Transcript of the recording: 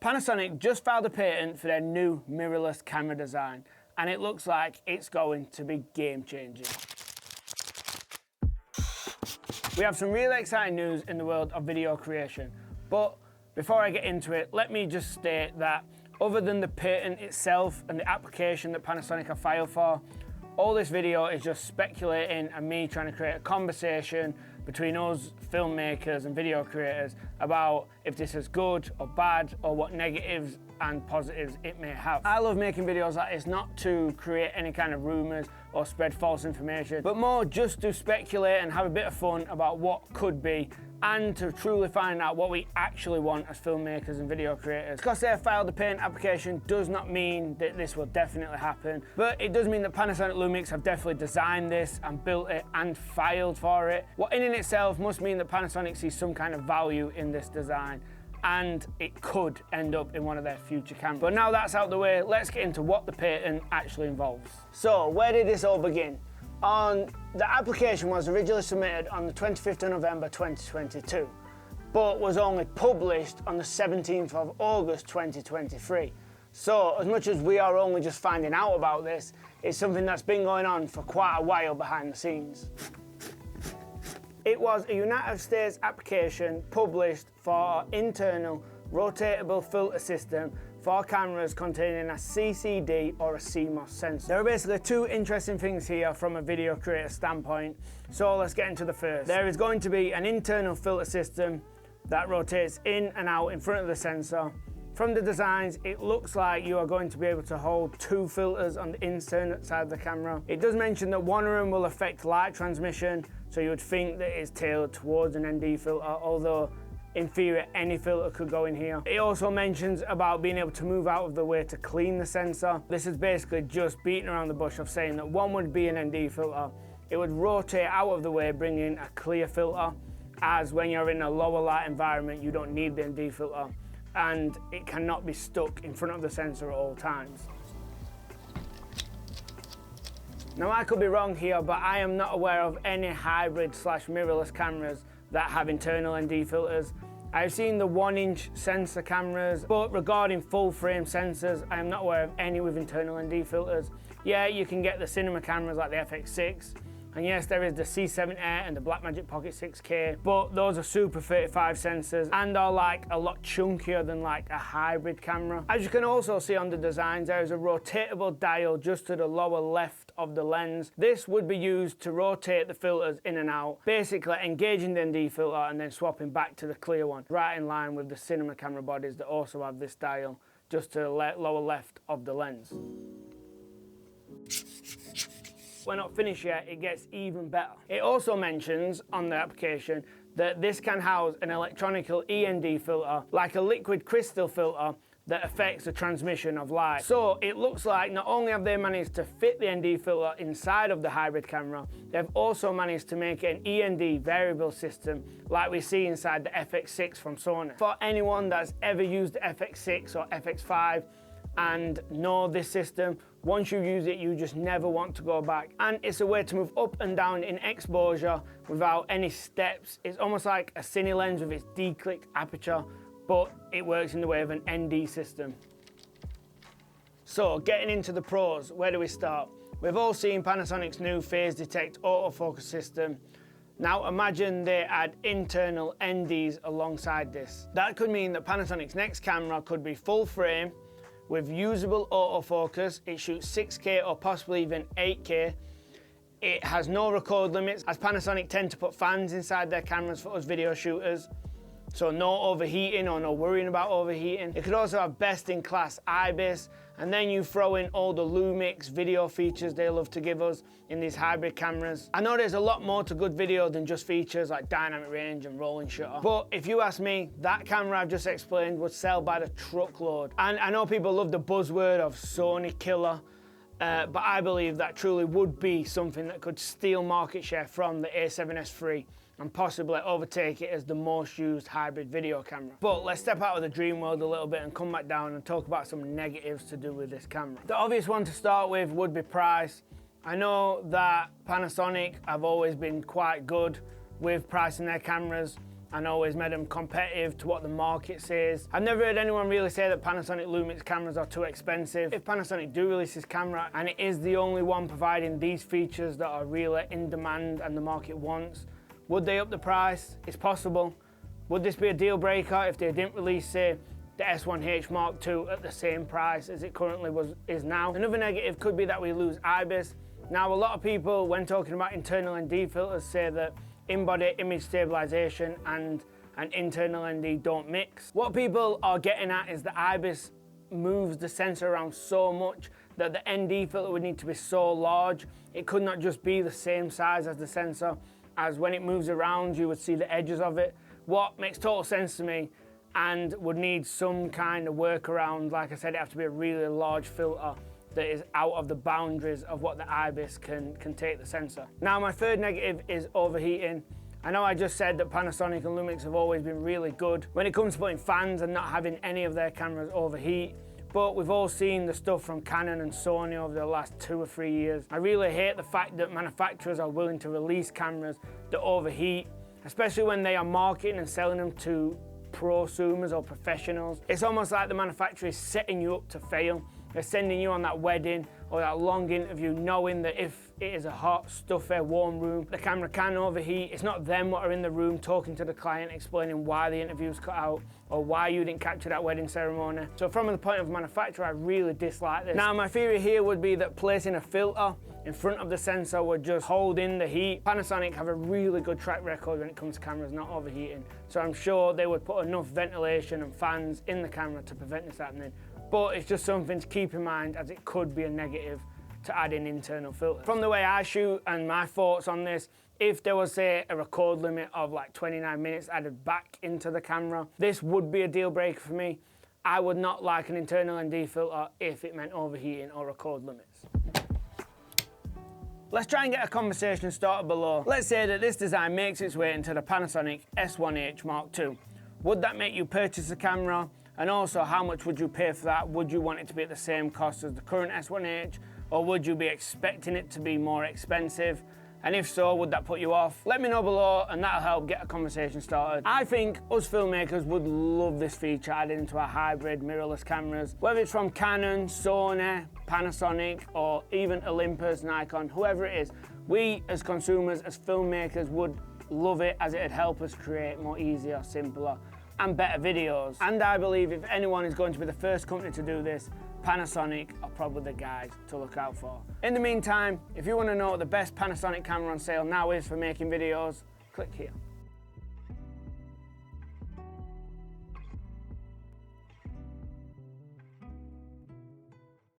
Panasonic just filed a patent for their new mirrorless camera design, and it looks like it's going to be game-changing. We have some really exciting news in the world of video creation, but before I get into it, let me just state that other than the patent itself and the application that Panasonic have filed for, all this video is just speculating and me trying to create a conversation between us filmmakers and video creators about if this is good or bad or what negatives and positives it may have. I love making videos like this not to create any kind of rumours or spread false information, but more just to speculate and have a bit of fun about what could be and to truly find out what we actually want as filmmakers and video creators. Because they have filed the patent application does not mean that this will definitely happen, but it does mean that Panasonic Lumix have definitely designed this and built it and filed for it. What in itself must mean that Panasonic sees some kind of value in this design, and it could end up in one of their future cameras. But now that's out the way, let's get into what the patent actually involves. So where did this all begin? The application was originally submitted on the 25th of November 2022, but was only published on the 17th of August 2023. So as much as we are only just finding out about this, it's something that's been going on for quite a while behind the scenes. It was a United States application published for internal rotatable filter system for cameras containing a CCD or a CMOS sensor. There are basically two interesting things here from a video creator standpoint, so let's get into the first. There is going to be an internal filter system that rotates in and out in front of the sensor. From the designs, it looks like you are going to be able to hold two filters on the inside side of the camera. It does mention that one of them will affect light transmission, so you would think that it's tailored towards an ND filter, although in theory, any filter could go in here. It also mentions about being able to move out of the way to clean the sensor. This is basically just beating around the bush of saying that one would be an ND filter. It would rotate out of the way, bringing a clear filter, as when you're in a lower light environment, you don't need the ND filter, and it cannot be stuck in front of the sensor at all times. Now, I could be wrong here, but I am not aware of any hybrid / mirrorless cameras that have internal ND filters. I've seen the 1-inch sensor cameras, but regarding full frame sensors, I am not aware of any with internal ND filters. Yeah, you can get the cinema cameras like the FX6, and yes, there is the C7 Air and the Blackmagic Pocket 6K, but those are Super 35 sensors and are like a lot chunkier than like a hybrid camera. As you can also see on the designs, there is a rotatable dial just to the lower left of the lens. This would be used to rotate the filters in and out, basically engaging the ND filter and then swapping back to the clear one, right in line with the cinema camera bodies that also have this dial just to the lower left of the lens. We're not finished yet, it gets even better. It also mentions on the application that this can house an electronical END filter, like a liquid crystal filter that affects the transmission of light. So it looks like not only have they managed to fit the ND filter inside of the hybrid camera, they've also managed to make an END variable system like we see inside the FX6 from Sony. For anyone that's ever used the FX6 or FX5 and know this system, once you use it, you just never want to go back. And it's a way to move up and down in exposure without any steps. It's almost like a cine lens with its D-click aperture, but it works in the way of an ND system. So getting into the pros, where do we start? We've all seen Panasonic's new phase detect autofocus system. Now imagine they add internal NDs alongside this. That could mean that Panasonic's next camera could be full frame, with usable autofocus. It shoots 6K or possibly even 8K. It has no record limits, as Panasonic tend to put fans inside their cameras for us video shooters, so no overheating or no worrying about overheating. It could also have best-in-class IBIS, and then you throw in all the Lumix video features they love to give us in these hybrid cameras. I know there's a lot more to good video than just features like dynamic range and rolling shutter, but if you ask me, that camera I've just explained would sell by the truckload. And I know people love the buzzword of Sony killer, but I believe that truly would be something that could steal market share from the A7S III and possibly overtake it as the most used hybrid video camera. But let's step out of the dream world a little bit and come back down and talk about some negatives to do with this camera. The obvious one to start with would be price. I know that Panasonic have always been quite good with pricing their cameras. and always made them competitive to what the market says. I've never heard anyone really say that Panasonic Lumix cameras are too expensive. If Panasonic do release this camera and it is the only one providing these features that are really in demand and the market wants, would they up the price? It's possible. Would this be a deal breaker if they didn't release, say, the S1H Mark II at the same price as it currently is now? Another negative could be that we lose IBIS. Now, a lot of people, when talking about internal ND filters, say that in-body image stabilization and an internal ND don't mix. What people are getting at is that IBIS moves the sensor around so much that the ND filter would need to be so large. It could not just be the same size as the sensor, as when it moves around, you would see the edges of it. What makes total sense to me and would need some kind of workaround. Like I said, it has to be a really large filter that is out of the boundaries of what the IBIS can take the sensor. Now, my third negative is overheating. I know I just said that Panasonic and Lumix have always been really good when it comes to putting fans and not having any of their cameras overheat, but we've all seen the stuff from Canon and Sony over the last 2 or 3 years. I really hate the fact that manufacturers are willing to release cameras that overheat, especially when they are marketing and selling them to prosumers or professionals. It's almost like the manufacturer is setting you up to fail. They're sending you on that wedding or that long interview knowing that if it is a hot, stuffy, warm room, the camera can overheat. It's not them what are in the room talking to the client, explaining why the interview's cut out or why you didn't capture that wedding ceremony. So from the point of manufacturer, I really dislike this. Now, my theory here would be that placing a filter in front of the sensor would just hold in the heat. Panasonic have a really good track record when it comes to cameras not overheating. So I'm sure they would put enough ventilation and fans in the camera to prevent this happening. But it's just something to keep in mind, as it could be a negative to add in internal filters. From the way I shoot and my thoughts on this, if there was, say, a record limit of like 29 minutes added back into the camera, this would be a deal breaker for me. I would not like an internal ND filter if it meant overheating or record limits. Let's try and get a conversation started below. Let's say that this design makes its way into the Panasonic S1H Mark II. Would that make you purchase the camera? And also, how much would you pay for that? Would you want it to be at the same cost as the current S1H? Or would you be expecting it to be more expensive? And if so, would that put you off? Let me know below and that'll help get a conversation started. I think us filmmakers would love this feature added into our hybrid mirrorless cameras. Whether it's from Canon, Sony, Panasonic, or even Olympus, Nikon, whoever it is, we as consumers, as filmmakers would love it, as it'd help us create more easier, simpler, and better videos. And I believe if anyone is going to be the first company to do this, Panasonic are probably the guys to look out for. In the meantime, if you want to know what the best Panasonic camera on sale now is for making videos, click here.